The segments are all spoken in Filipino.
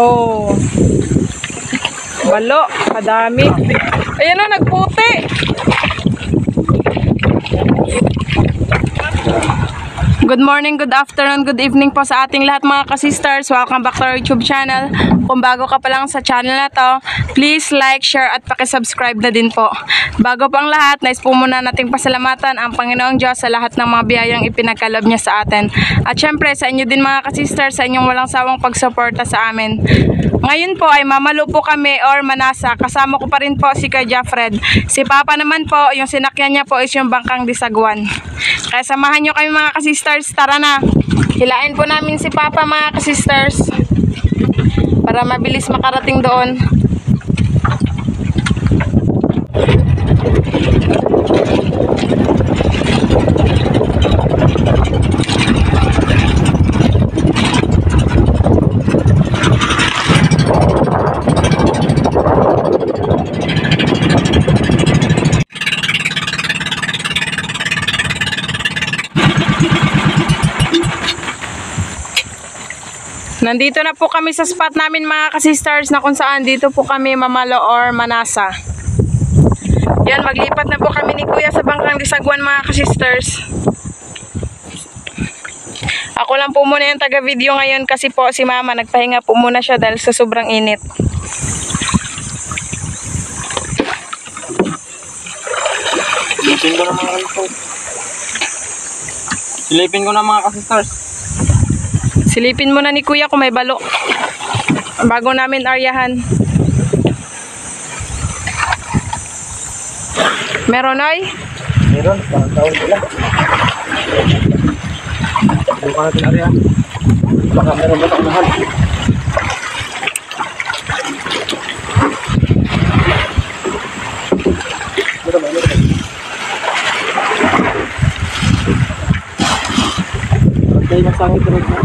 Oh. Balo, kadami. Ayan o, nagputi. Good morning, good afternoon, good evening po sa ating lahat mga ka-sisters. Welcome back to our YouTube channel. Kung bago ka pa lang sa channel na to, please like, share at pakisubscribe na din po. Bago pang lahat, nais po muna nating pasalamatan ang Panginoong Diyos sa lahat ng mga biyayang ipinagkaloob niya sa atin. At syempre sa inyo din mga ka-sisters, sa inyong walang sawang pagsuporta sa amin. Ngayon po ay mamalo po kami or manasa. Kasama ko pa rin po si Kuya Fred. Si Papa naman po, yung sinakyan niya po is yung bangkang Disagwan. Kaya samahan nyo kami mga ka-sisters. Tara na. Hilain po namin si Papa mga ka-sisters para mabilis makarating doon. Nandito na po kami sa spot namin mga ka-sisters na kung saan dito po kami mamalo or manasa. Yan, maglipat na po kami ni Kuya sa bangkang Disagwan mga ka-sisters. Ako lang po muna yung taga-video ngayon kasi po si Mama nagpahinga po muna siya dahil sa sobrang init. Silipin ko na mga ka-sisters. Silipin mo na ni Kuya kung may balo bago namin aryahan. Meron ay? Meron, parang taon sila. Bukan natin aryahan. Baka meron ba ito mahal? Pagkay masangit rin na.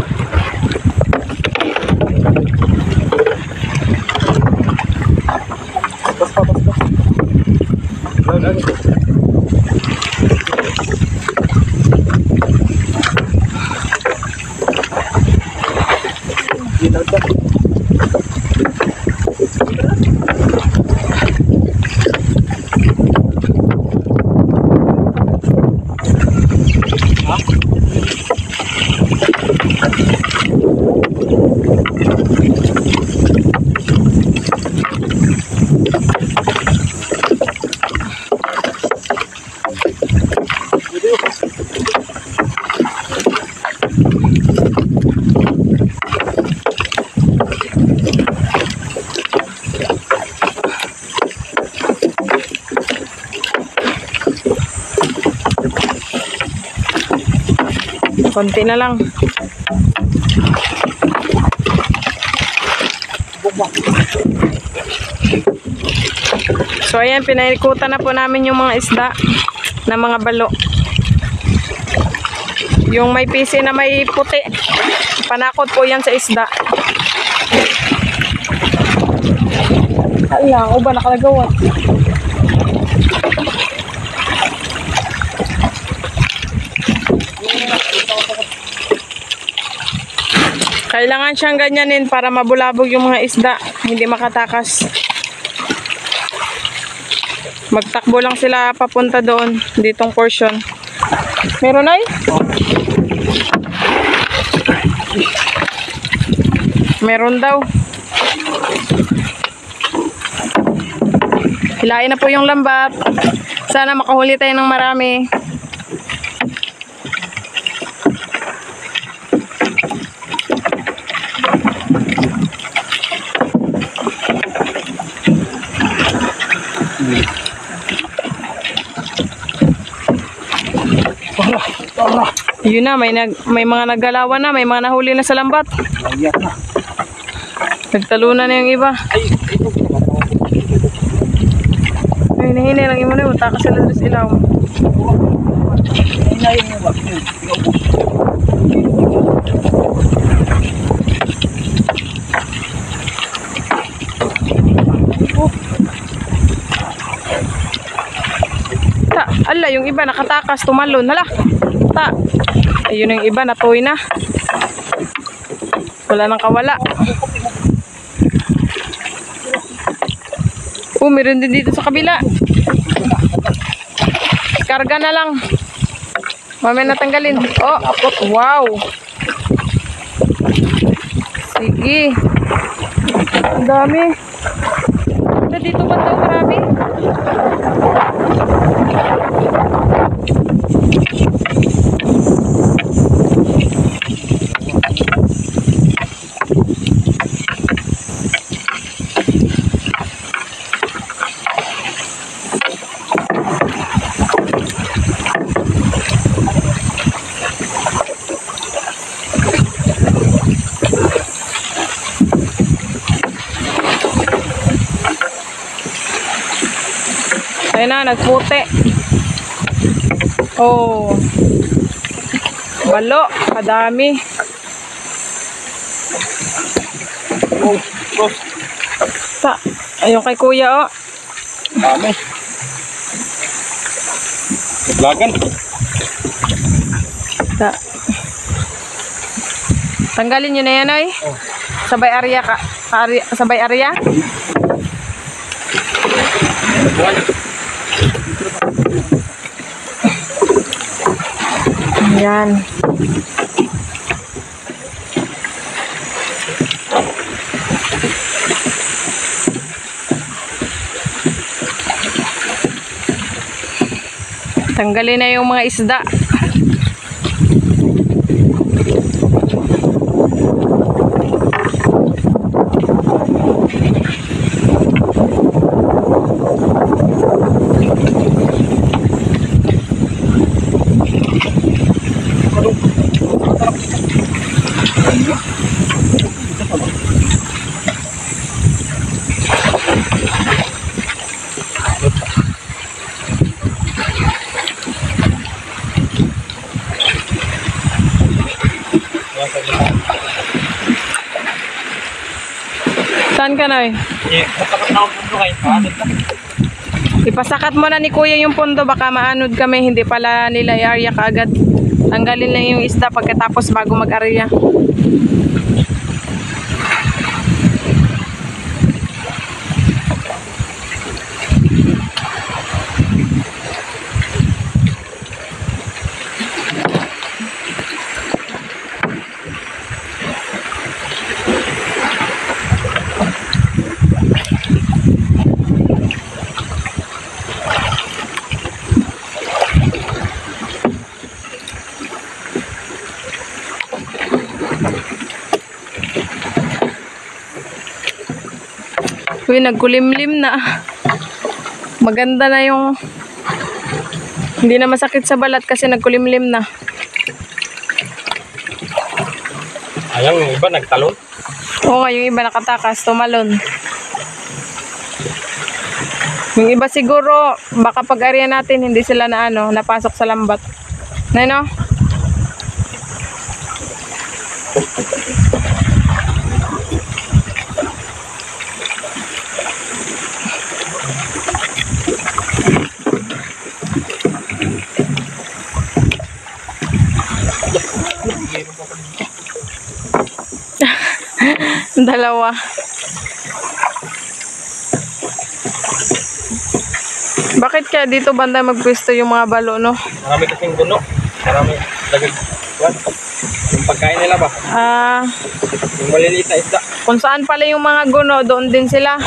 Konti na lang. So ayan, pinaikutan na po namin yung mga isda na mga balo. Yung may pisi na may puti, panakot po yan sa isda. Ala, uba nakalagawat. Kailangan siyang ganyanin para mabulabog yung mga isda, hindi makatakas. Magtakbo lang sila papunta doon, ditong portion. Meron ay? Meron daw. Hilain na po yung lambat. Sana makahuli tayo ng marami. Yun na, may mga naggalawan na, may mga nahuli na sa lambat. Nagtalunan na yung iba. Ay, hini lang yung muna, takas sila sa ilaw. Ala, yung iba nakatakas, tumalon. Hala, ta. Ayun yung iba, natuloy na. Wala nang kawala. Oh, meron din dito sa kabila. Karga na lang. Mamaya natanggalin. Oh, wow. Sige. Ang dami. Dito ba ito? Marami. Ayun na, nagputi. Oh. Balo, kadami. Oh, bros. Ayun kay kuya, oh. Dami. Naglagan. Tanggalin nyo na yan, ay. Oh. Sabay area ka. Sabay area. Ayan. Tanggalin na yung mga isda. Saan ka na, eh? Masakat na ako pundo kayo. Paanod na. Ipasakat mo na ni kuya yung pondo, baka maanod kami, hindi pala nila i-area kaagad. Tanggalin lang yung isda pagkatapos bago mag-area. Uy, nagkulimlim na. Maganda na yung... Hindi na masakit sa balat kasi nagkulimlim na. Ayaw, yung iba nagtalon. Oo nga, yung iba nakatakas, tumalon. Yung iba siguro, baka pag-area natin, hindi sila na ano, napasok sa lambat. Na no? Dalawa. Bakit kaya dito banda magpwesto yung mga balo, no? Marami kasing guno. Marami dagag. Yung pagkain nila ba? Yung maliliit na isda. Kung saan pala yung mga guno, doon din sila.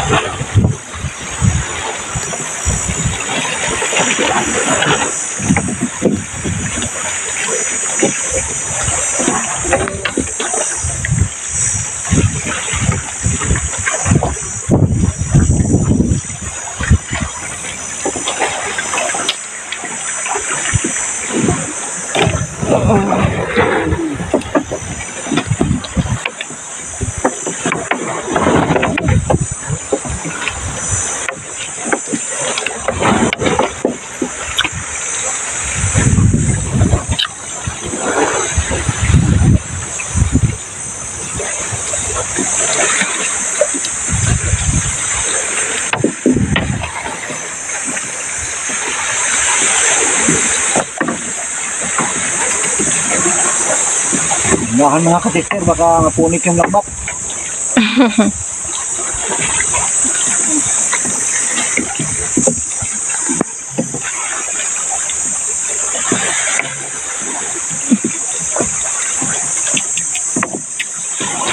Unahan mga katister, baka mapunik yung lakbat.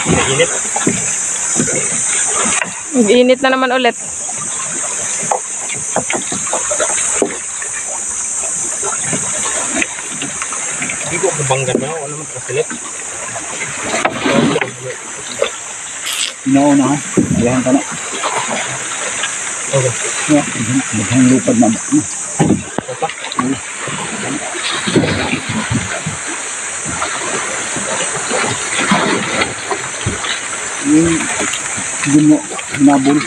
Mainit. Init na naman ulit. Hindi ko kabanggan na. Wala naman kasilit. Inauna ha. Ayahan ka na. Okay. Maghang lupad na. Opa. Yung gumo, nabul.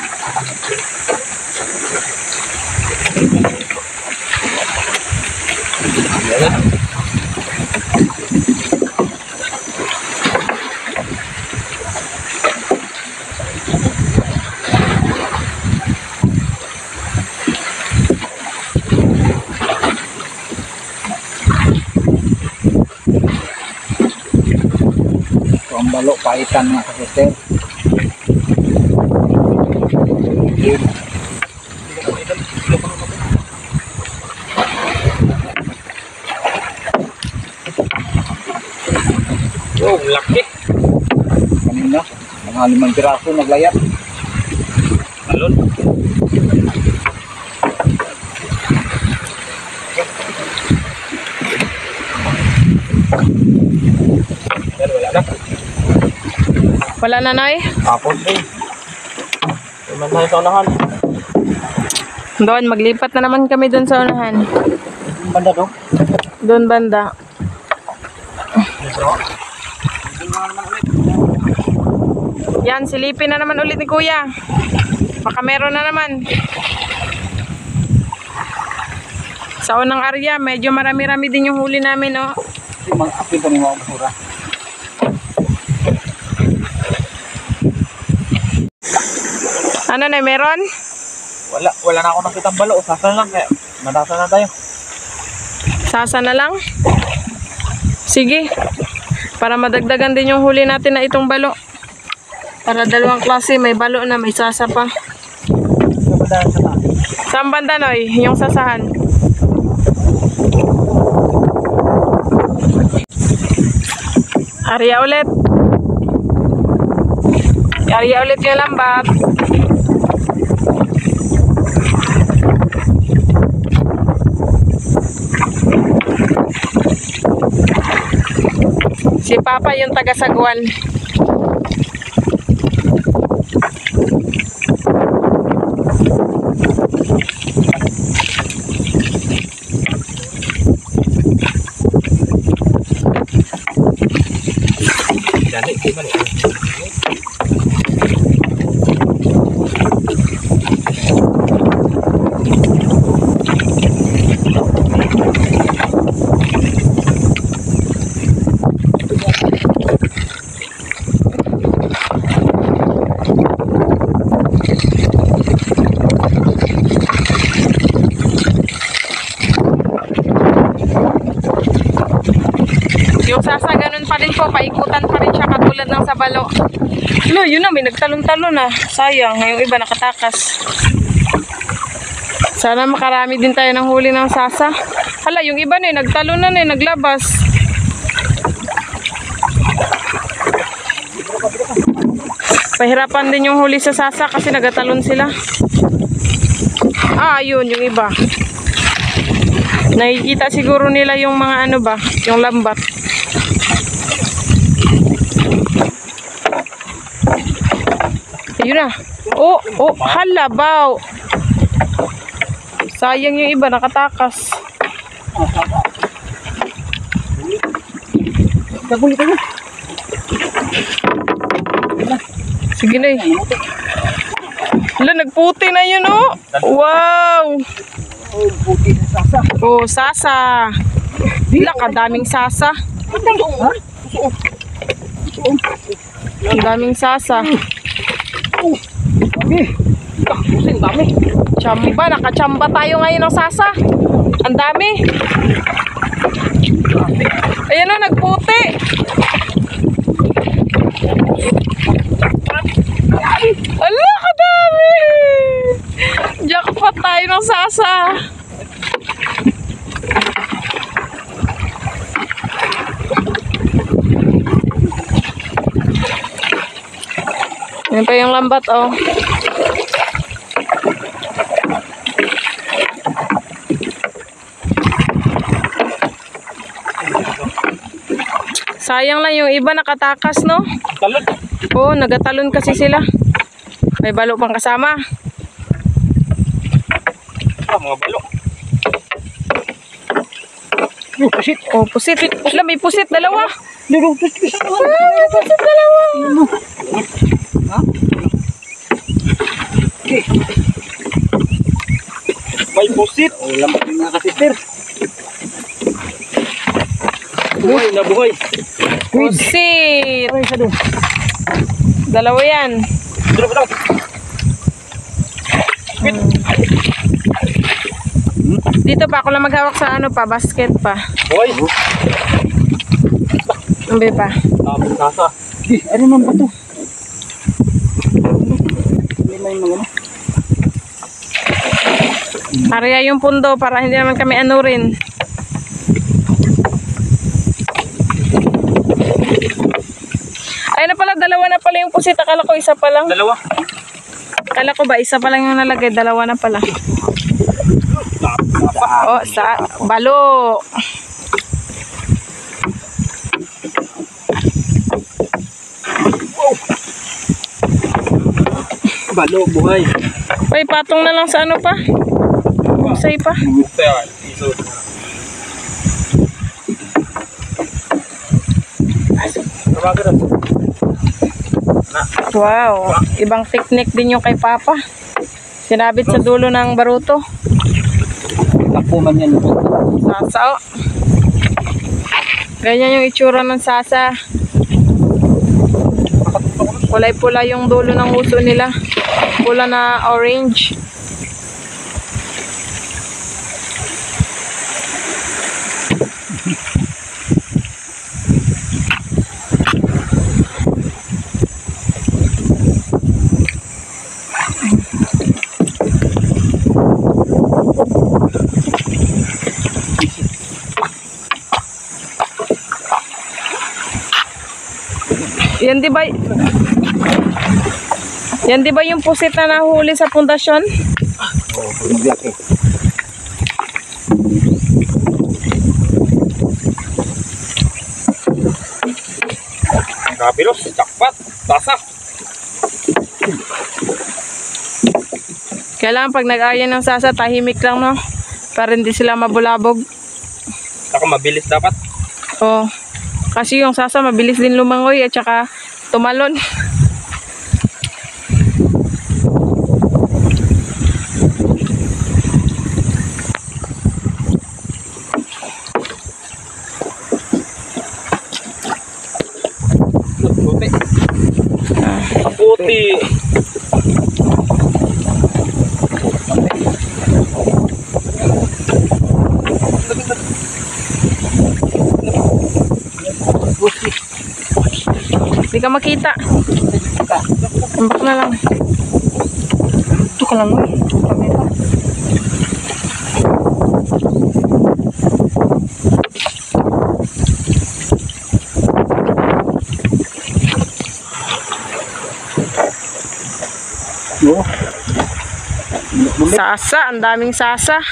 Yan. Ito ang balo, paitan mga kasister. Oh, laki. Kanina, mga 5 piraso naglayat. Talon. Pero wala na. Wala na, Noy? Tapos eh. Naman tayo sa unahan. Doon, maglipat na naman kami doon sa unahan. Yung banda doon. Doon banda. Yan, silipin na naman ulit ni Kuya. Baka meron na naman. Sa unang area, medyo marami-rami din yung huli namin, oh. Kasi mga api pa ni mga pura. Ano na, meron? Wala na ako nakitang balo. Sasa lang kaya matasa na tayo. Sasa na lang? Sige. Para madagdagan din yung huli natin na itong balo. Para dalawang klase, may balo na, may sasa pa. Saan banda, Noy? Yung sasahan. Area ulit. Area ulit yung lambat. Si Papa yung taga-sagwan. Dali, di ba? Yung sasa, ganun pa din po. Paikutan pa rin siya katulad ng sa balo. No, yun na, may nagtalon-talon na. Sayang, yung iba nakatakas. Sana makarami din tayo ng huli ng sasa. Hala, yung iba na nagtalon na naglabas. Pahirapan din yung huli sa sasa kasi nagatalon sila. Ah, yun, yung iba. Nakikita siguro nila yung mga ano ba, yung lambat. Ayun na. Oh, halabaw. Sayang yung iba, nakatakas. Sige na eh. Hala, nagputi na yun, oh. Wow. Oh, sasa. Hala, kadaming sasa. Ang daming sasa. Chamba, nakachamba tayo ngayon ng sasa. Ang dami. Ayan na, nagputi. Ala, kadami. Jackpot tayo ng sasa. Yan pa yung lambat, oh. Sayang lang yung iba nakatakas, no? Talon. Oo, nagatalon kasi sila. May balo pang kasama. Mga balo. Pusit. Oh, pusit. Wala, may pusit. Dalawa. Pusit. Pusit dalawa. Ha? Okay. May pusit. Ulam pa rin mga kasister. Buhay na buhay. Pusit. Ay, isa doon. Dalawa yan. Dalawa. Dito pa ako lang maghawak sa ano pa, basket pa. Buhay. Ambi pa. Tapos nasa. Ano naman ba ito? May mga ano. Area yung pundo para hindi naman kami ano rin. Ay na pala, dalawa na pala yung pusit. Akala ko isa pa lang. Dalawa. Akala ko ba isa pa lang yung nalagay. Dalawa na pala. Oh, sa balo. Balo, buhay. Uy, patong na lang sa ano pa. Usay pa. Kaya, iso. Tawagan na. Wow, ibang technique din yung kay Papa. Sinabit sa dulo ng baruto. Tapuman yan. Sasa. Oh. Ganyan yung itsura ng sasa. Kulay-pula yung dulo ng uso nila. Pula na orange. Yan di ba? Yan di ba yung pusit na nahuli sa pundasyon? Oo, pag maglaki. Kapilos, jakpat, tasa. Kailangan pag nag-aya ng sasa, tahimik lang, no? Para hindi sila mabulabog. Ako mabilis dapat. Oh. Kasi yung sasa mabilis din lumangoy at saka tumalon. Puti. Puti. Hindi ka makita. Ambak na lang. Ito ka lang. No. Sasa, ang daming sasa.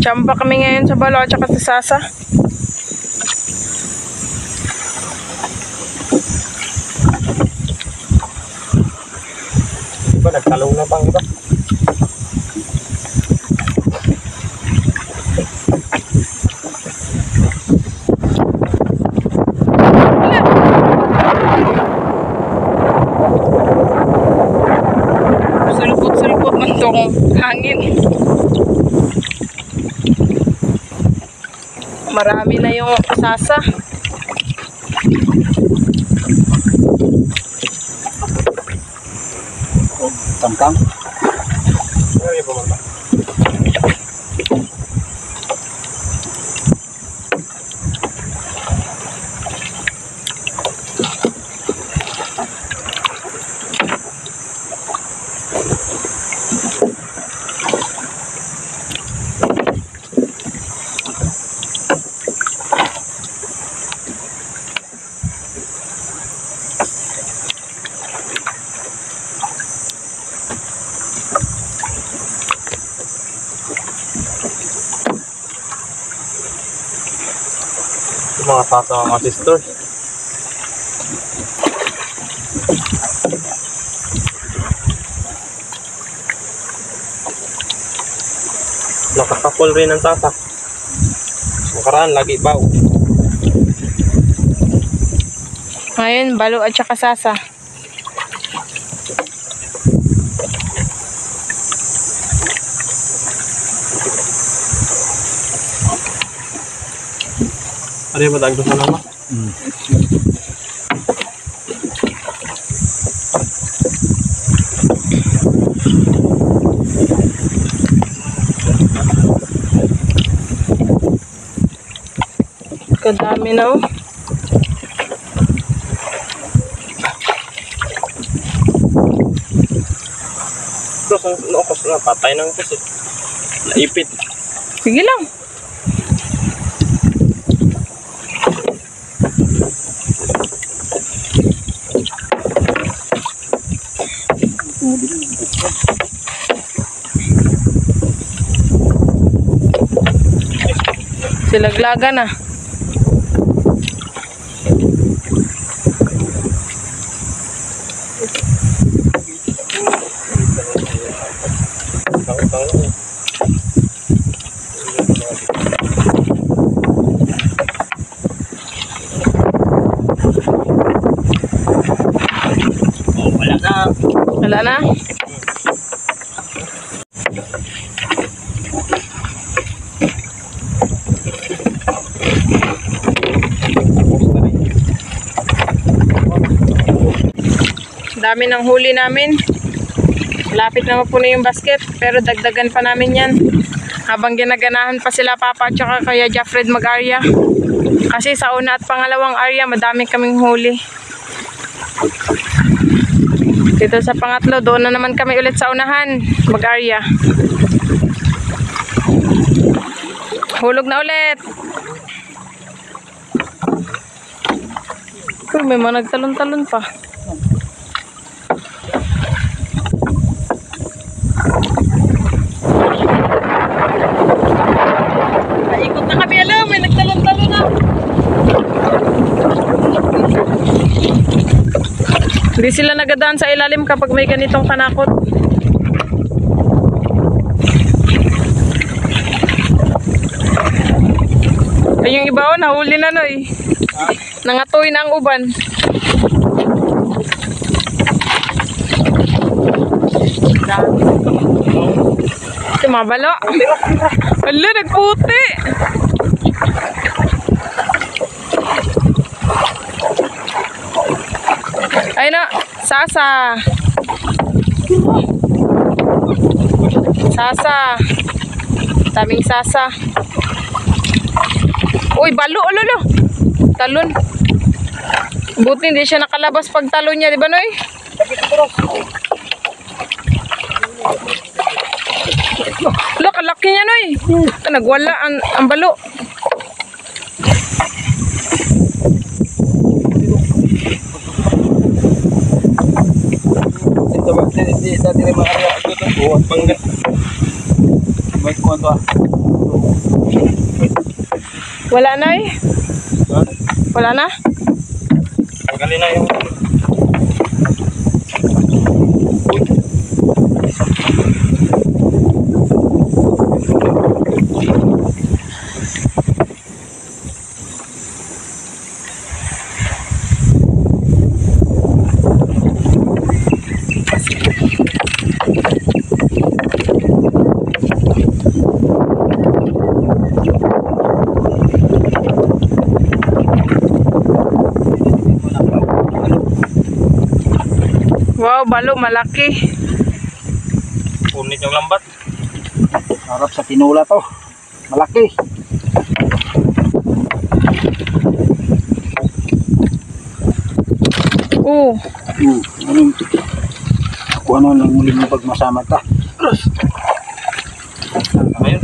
Chamba kami ngayon sa balo at saka sa sasa. nagtalong na pang iba. Sulpot-sulpot man tong hangin. Marami na yung sasa. Tangkang. Ano yung bumaba? Yung mga tata mga sister. Nakakapol rin ang sasa. Nakaraan lagi baw. Ngayon, balo at saka sasa. Ano yung matagdo sa nama? Kadami na oh. Bro, ang naukos na patay ng kasi. Naipit. Sige lang. Silaglaga na. Wala na. Dami ng huli namin. Lapit naman po na yung basket, pero dagdagan pa namin yan. Habang ginaganahan pa sila Papa at saka kaya Jaffred mag-area. Kasi sa una at pangalawang area, madami kaming huli. Dito sa pangatlo, doon na naman kami ulit sa unahan, mag-area. Hulog na ulit. Uy, may mga nagtalon-talon pa. Naikot na kami, alam, may nagtalon-talon na. Hindi sila nagadaan sa ilalim kapag may ganitong panakot. Ay, yung iba o, nahuli na no eh. Nangatoy na ang uban. Ito mga balo. Ala, nagputi. Ay na, sasa. Sasa. Daming sasa. Uy, balo, lolo. Talon. Buti hindi siya nakalabas pag talon niya, di ba, Noy? Lo, kalaki niya, Noy. Nagwala ang balo. Hindi dati rin makarya ito buwan panggat. May kuwanto Wala na eh. Wala na? Tanggalin na yung balo, malaki. Punit yung lambat. Harap sa tinula to. Malaki. Oo. Anong kung ano nang muling mo pagmasama ta. Ano yun?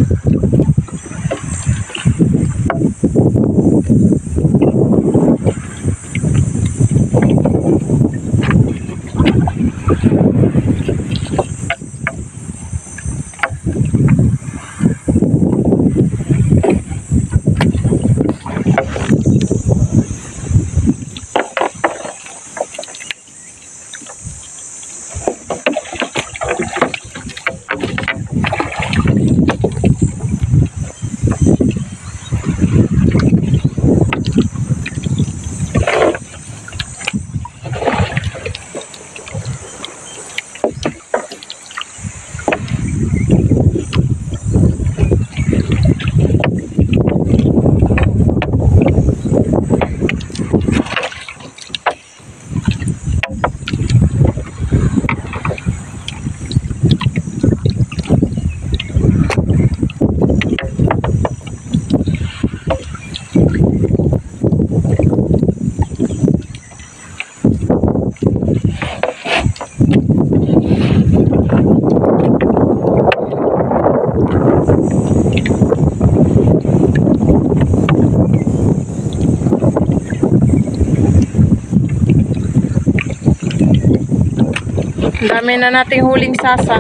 Ang dami na nating huling sasa.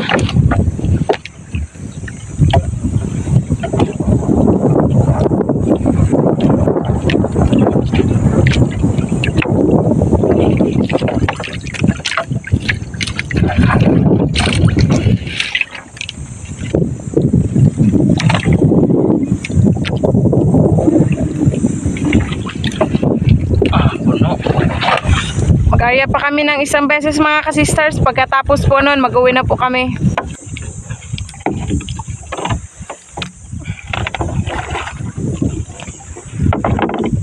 Mag-aya pa kami ng isang beses mga kasisters. Pagkatapos po nun, mag-uwi na po kami.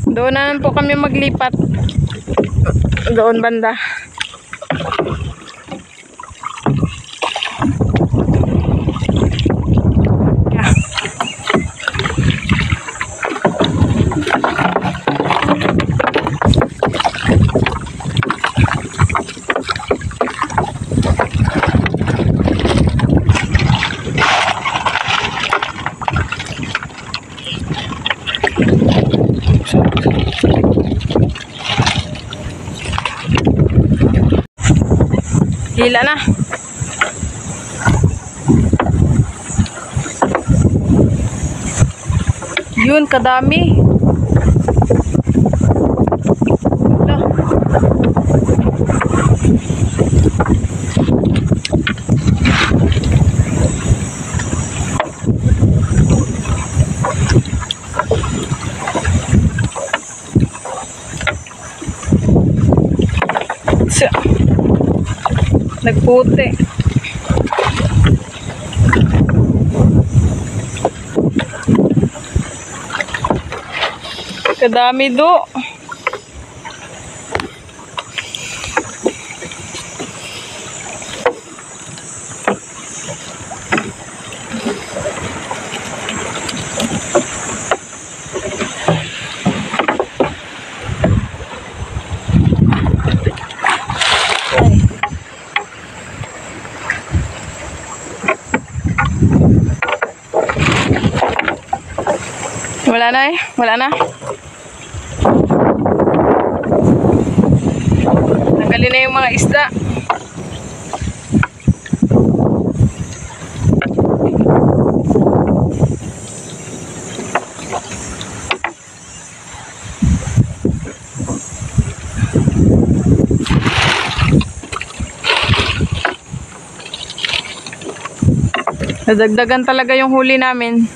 Doon na po kami maglipat. Doon banda. Hila na. Yun, kadami. Hala. Nagputi. Kadami do. Wala na eh. Wala na. Tanggalin na yung mga isda. Nadagdagan talaga yung huli namin.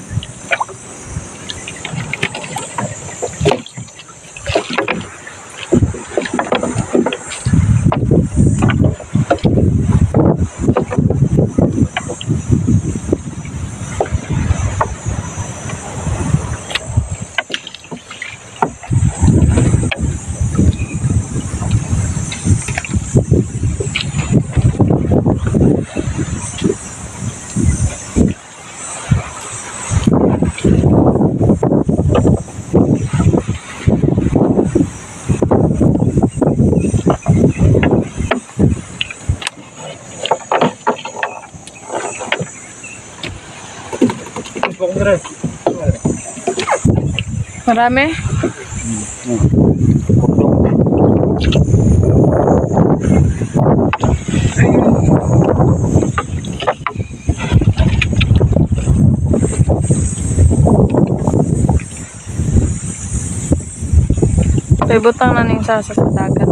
Ipok mo rin. Marami? Butang na ning sasa sa dagat.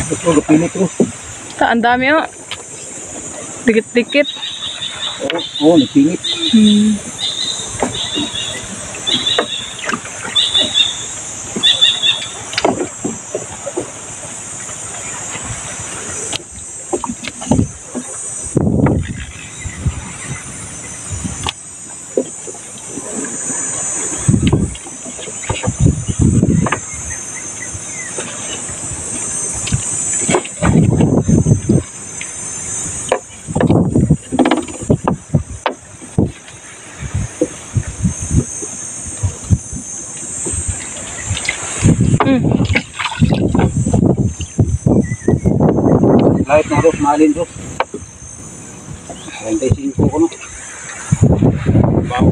Ito, pilit ko. Ang dami oh. Dikit-dikit. Oo, nagpingit. Lahit na ros, malin ros. 25 ko no. Wow.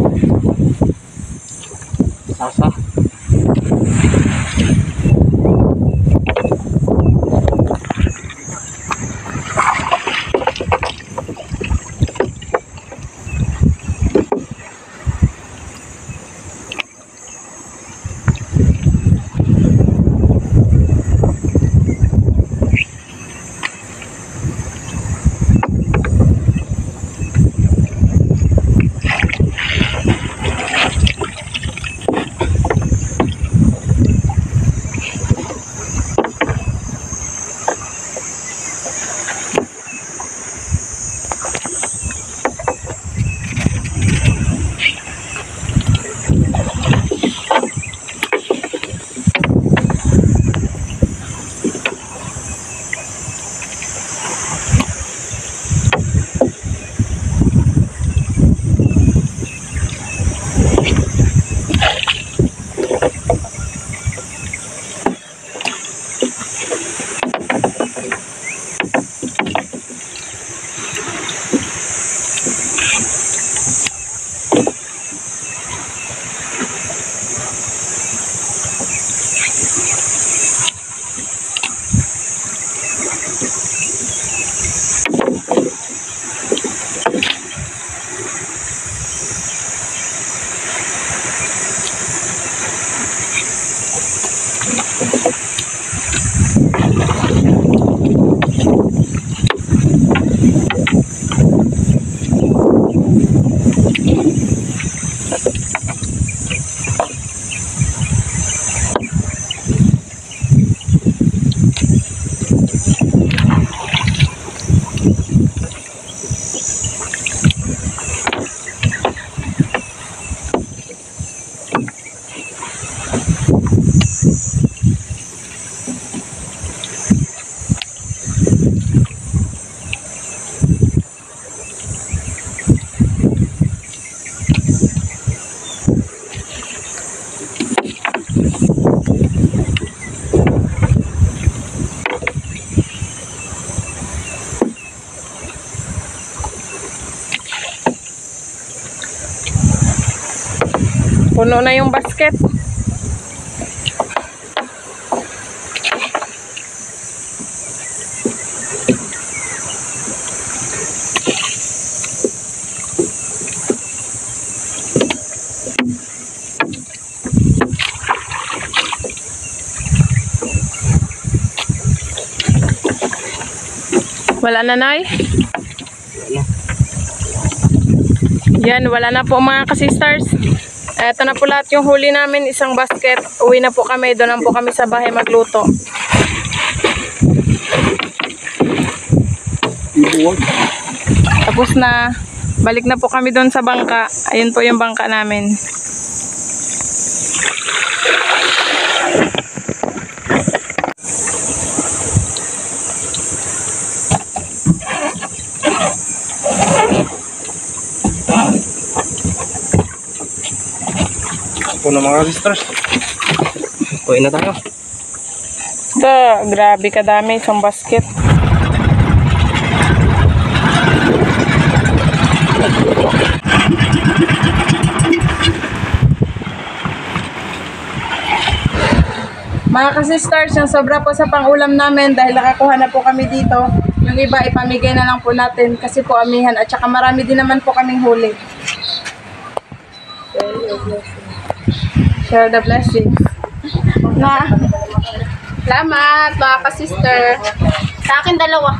Sasa. Puno na yung basket. Wala na, Nay? Yan, wala na po mga kasisters. Eto na po lahat yung huli namin, isang basket. Uwi na po kami, doon na po kami sa bahay magluto. Tapos na, balik na po kami doon sa bangka. Ayun po yung bangka namin. na mga sisters. Uwi na tayo. Ito, grabe kadami isang basket. Mga ka-sisters, yung sobra po sa pang-ulam namin dahil nakakuha na po kami dito. Yung iba ipamigay na lang po natin kasi po amihan at saka marami din naman po kaming huli. Share the blessings. Na. Salamat mga ka-sister. Sa akin dalawa.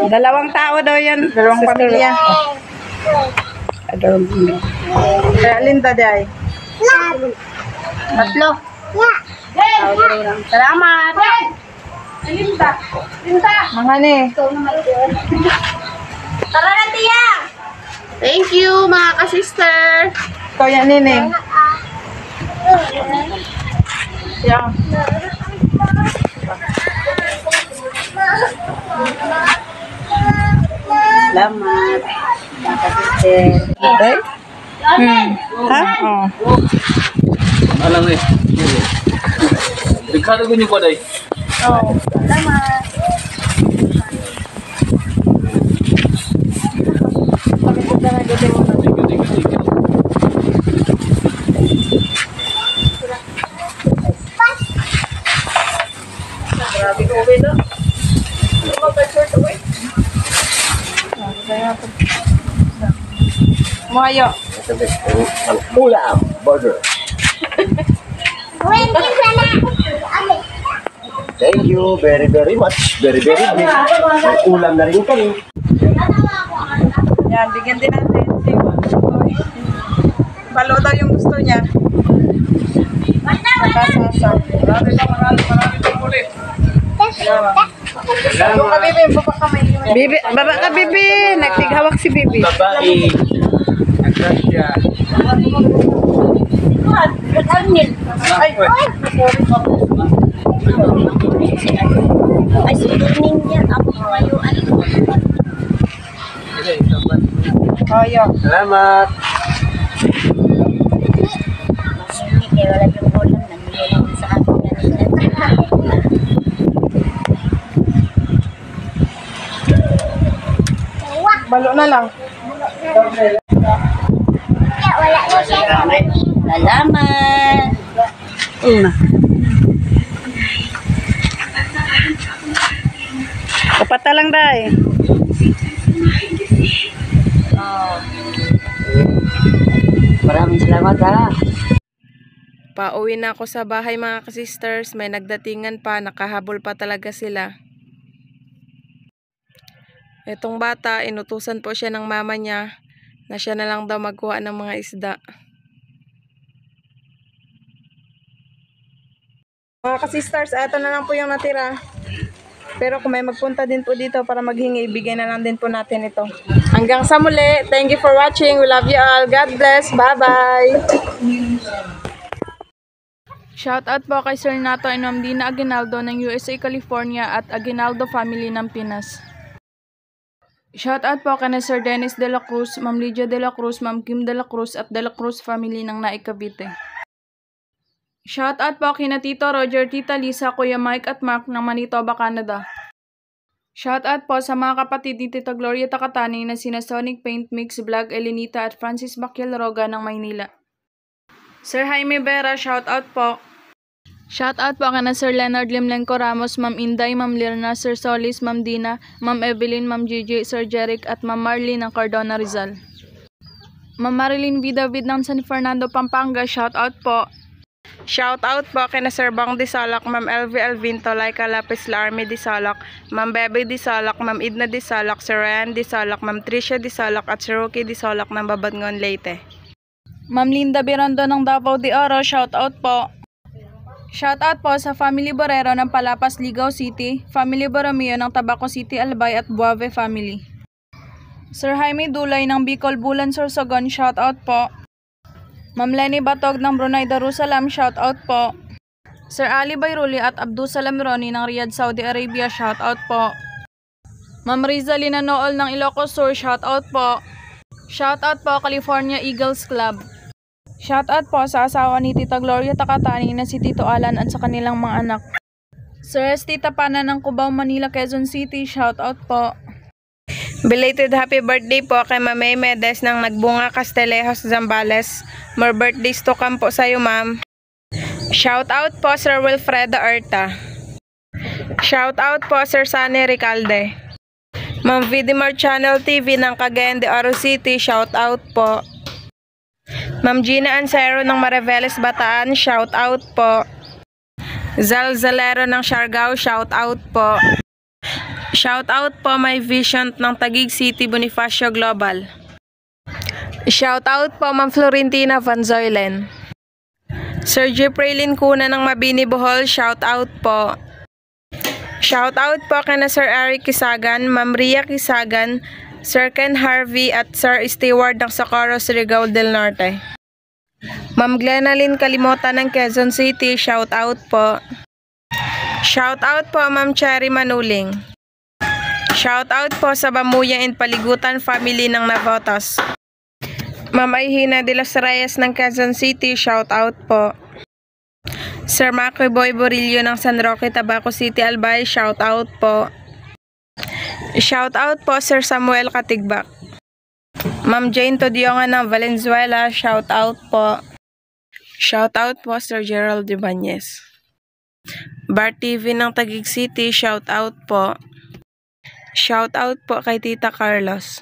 Dalawang tao daw yan. Dalawang pamilya. Kaya Linda day. Tatlo. Salamat. Mga ni. Tara na, Tia. Thank you mga ka-sister. Ikaw yan nining. Yeah. Salamat. Nakasiste. Okay? Ha? Oh. Alam eh. Ricardo ko niyo ko day. Oh. Salamat. Thank you. Grabe ko uwi doon. Mayo. Ulam, burger. Thank you very much. Very big. May ulam na rin kami. Yan, bigyan din natin. Balo daw yung gusto niya. Nakasasa. Yung ka, Bibi. Baba ka may Bibi, baba ka, Bibi. Nagtighawak si Bibi. Babae. Agradya. Ay, Ay, si Tuning niya. Ako kayo. Kaya. Salamat. Hindi, kaya wala yung ulam. Nandito lang sa akin kanina. Balo na lang. Salamat. Kapata lang dahil. Maraming salamat ha. Pauwi na ako sa bahay mga ka-sisters. May nagdatingan pa. Nakahabol pa talaga sila. Itong bata, inutusan po siya ng mama niya na siya na lang daw magkuha ng mga isda. Mga ka-sisters, eto na lang po yung natira. Pero kung may magpunta din po dito para maghingi, ibigay na lang din po natin ito. Hanggang sa muli. Thank you for watching. We love you all. God bless. Bye-bye. Shout out po kay Sir Nato and Ma'am Dina Aguinaldo ng USA, California at Aguinaldo family ng Pinas. Shout out po kay Sir Dennis De La Cruz, Ma'am Lydia De La Cruz, Ma'am Kim De La Cruz at De La Cruz family ng Naik, Cavite. Shout out po kina Tito Roger, Tita Lisa, Kuya Mike at Mark ng Manitoba, Canada. Shout out po sa mga kapatid ni Tita Gloria Takatani na sina Sonic Paint Mix Vlog, Elenita at Francis Baquialroga ng Maynila. Sir Jaime Vera, shout out po. Shout out po kana Sir Leonard Limlenco Ramos, Ma'am Inday, Ma'am Lirna, Sir Solis, Ma'am Dina, Ma'am Evelyn, Ma'am Gigi, Sir Jeric at Ma'am Marlene ng Cardona, Rizal. Ma'am Marilyn V. David ng San Fernando, Pampanga, shout out po. Shout out po kina Sir Bang Disalak, Ma'am LV Alvinto, Laika Lapis La Army Disalak, Ma'am Bebe Disalak, Ma'am Idna Disalak, Sir Ryan Disalak, Ma'am Tricia Disalak at Sir Rocky Disalak ng Babatngon, Leyte. Ma'am Linda Birondo ng Davao de Oro, shout out po. Shout out po sa Family Borrero ng Palapas, Ligao City, Family Borromeo ng Tabaco City, Albay at Buave family. Sir Jaime Dulay ng Bicol, Bulan, Sorsogon, shout out po. Ma'am Lenny Batog ng Brunei Darussalam, shout out po. Sir Ali Bayruli at Abdusalam Roni ng Riyadh, Saudi Arabia, shout out po. Ma'am Rizalina Nool ng Ilocos Sur, shout out po. Shoutout po California Eagles Club. Shoutout po sa asawa ni Tita Gloria Takatani na si Tito Alan at sa kanilang mga anak. Sir Tita Pana ng Cubao, Manila, Quezon City, shoutout po. Belated happy birthday po kay Ma'am Medes ng Nagbunga Castelejos, Zambales. More birthdays to come po sa'yo, ma'am. Shoutout po Sir Wilfredo Arta. Shoutout po Sir Sunny Ricalde. Ma'am Vidimar Channel TV ng Cagayan de Oro City, shoutout po. Ma'am Gina Ansero ng Mariveles Bataan, shoutout po. Zal Zalero ng Siargao, shoutout po. Shoutout po My Vision ng Taguig City, Bonifacio Global. Shoutout po Ma'am Florentina Van Zoylen. Sir Jeffrey Lincuna ng Mabini Bohol, shoutout po. Shoutout po kina Sir Eric Kisagan, Ma'am Ria Kisagan, Sir Ken Harvey at Sir Steward ng Socorro, Surigao del Norte. Ma'am Glenalyn Kalimota ng Quezon City, shoutout po. Shoutout po Ma'am Cherry Manuling. Shoutout po sa Bamuyang and Paligutan family ng Navotas. Ma'am Aihina de los Reyes ng Quezon City, shoutout po. Sir Macoy Boy Borillo ng San Roque, Tabaco City, Albay, shoutout po. Shoutout po Sir Samuel Katigbak. Ma'am Jane Todionga ng Valenzuela, shoutout po. Shoutout po Sir Gerald Ibanez. Bar TV ng Taguig City, shoutout po. Shoutout po kay Tita Carlos.